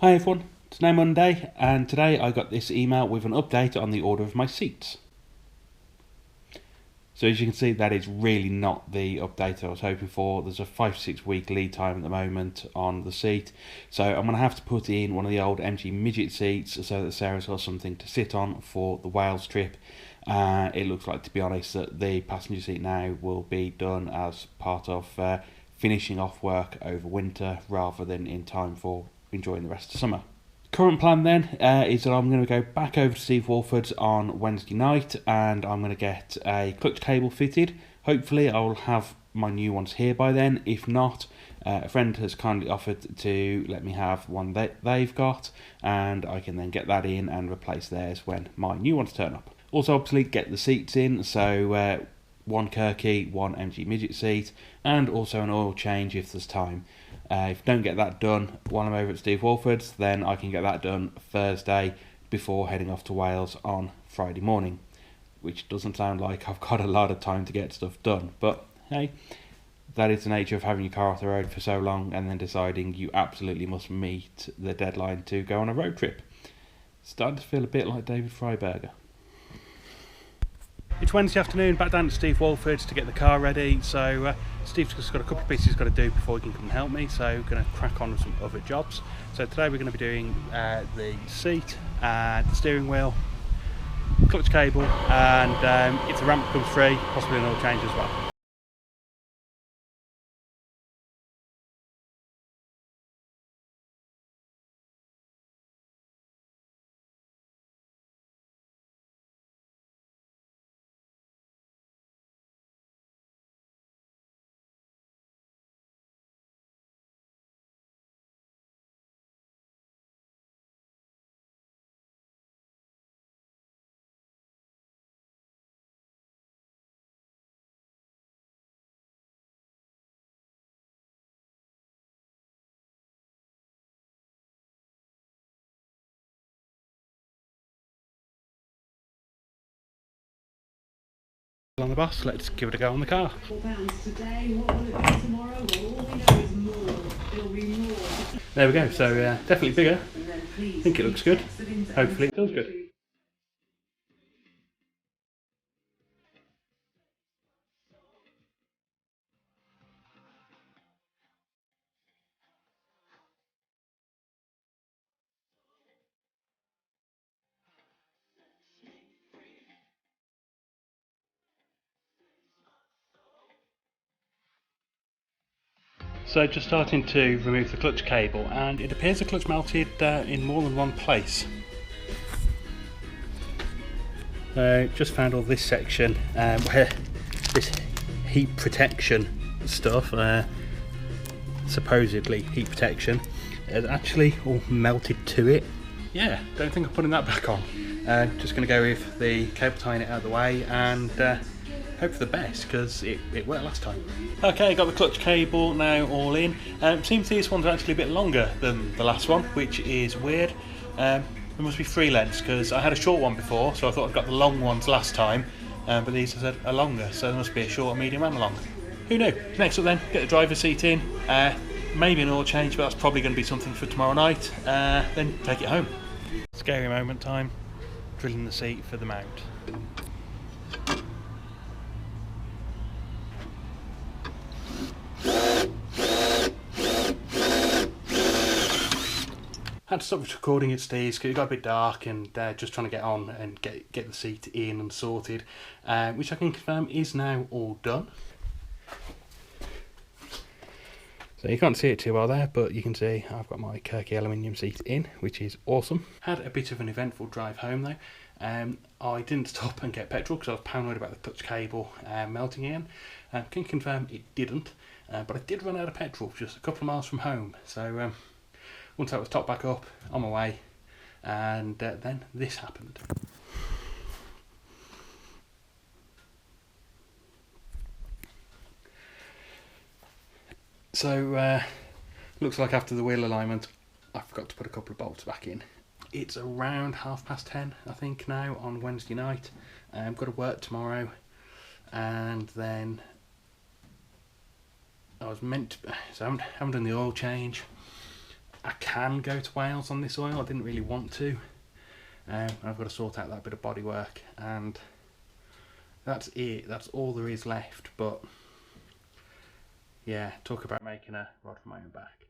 Hi everyone, it's now Monday and today I got this email with an update on the order of my seats. So as you can see, that is really not the update I was hoping for. There's a 5 to 6 week lead time at the moment on the seat, so I'm going to have to put in one of the old MG midget seats so that Sarah's got something to sit on for the Wales trip. It looks like, to be honest, that the passenger seat now will be done as part of finishing off work over winter rather than in time for enjoying the rest of summer. Current plan then is that I'm going to go back over to Steve Walford's on Wednesday night and I'm going to get a clutch cable fitted. Hopefully I'll have my new ones here by then. If not, a friend has kindly offered to let me have one that they've got and I can then get that in and replace theirs when my new ones turn up. Also obviously get the seats in, so one Kirkey, one MG midget seat, and also an oil change if there's time. If I don't get that done while I'm over at Steve Walford's, then I can get that done Thursday before heading off to Wales on Friday morning, which doesn't sound like I've got a lot of time to get stuff done, but hey, that is the nature of having your car off the road for so long and then deciding you absolutely must meet the deadline to go on a road trip. Starting to feel a bit like David Freiberger. It's Wednesday afternoon, back down to Steve Walford's to get the car ready, so Steve's just got a couple of pieces he's got to do before he can come and help me, so we're going to crack on with some other jobs. So today we're going to be doing the seat, the steering wheel, clutch cable, and if the ramp comes free, possibly an oil change as well. On the bus, let's give it a go on the car. There we go, so definitely bigger. I think it looks good. Hopefully it feels good. So just starting to remove the clutch cable, and it appears the clutch melted in more than one place. Just found all this section where this heat protection stuff, supposedly heat protection, is actually all melted to it. Yeah, don't think I'm putting that back on. Just going to go with the cable tying it out of the way and hope for the best, because it worked last time. Okay, got the clutch cable now all in. Seems this one's actually a bit longer than the last one, which is weird. There must be 3 lengths, because I had a short one before, so I thought I'd got the long ones last time, but these are longer, so there must be a short, medium and long. Who knew? Next up then, get the driver's seat in, maybe an oil change, but that's probably going to be something for tomorrow night, then take it home. Scary moment time, drilling the seat for the mount. Had to stop recording at Steve's because it got a bit dark and just trying to get on and get the seat in and sorted, which I can confirm is now all done. So you can't see it too well there, but you can see I've got my Kirkey aluminium seat in, which is awesome. Had a bit of an eventful drive home though. I didn't stop and get petrol because I was paranoid about the clutch cable melting in. Can confirm it didn't, but I did run out of petrol just a couple of miles from home. So once that was topped back up, on my way, and then this happened. So looks like after the wheel alignment I forgot to put a couple of bolts back in. It's around 10:30 I think now on Wednesday night. I've got to work tomorrow, and then I was meant to, so I haven't done the oil change, I can go to Wales on this oil. I didn't really want to. I've got to sort out that bit of bodywork, and that's it. That's all there is left. But yeah, talk about making a rod for my own back.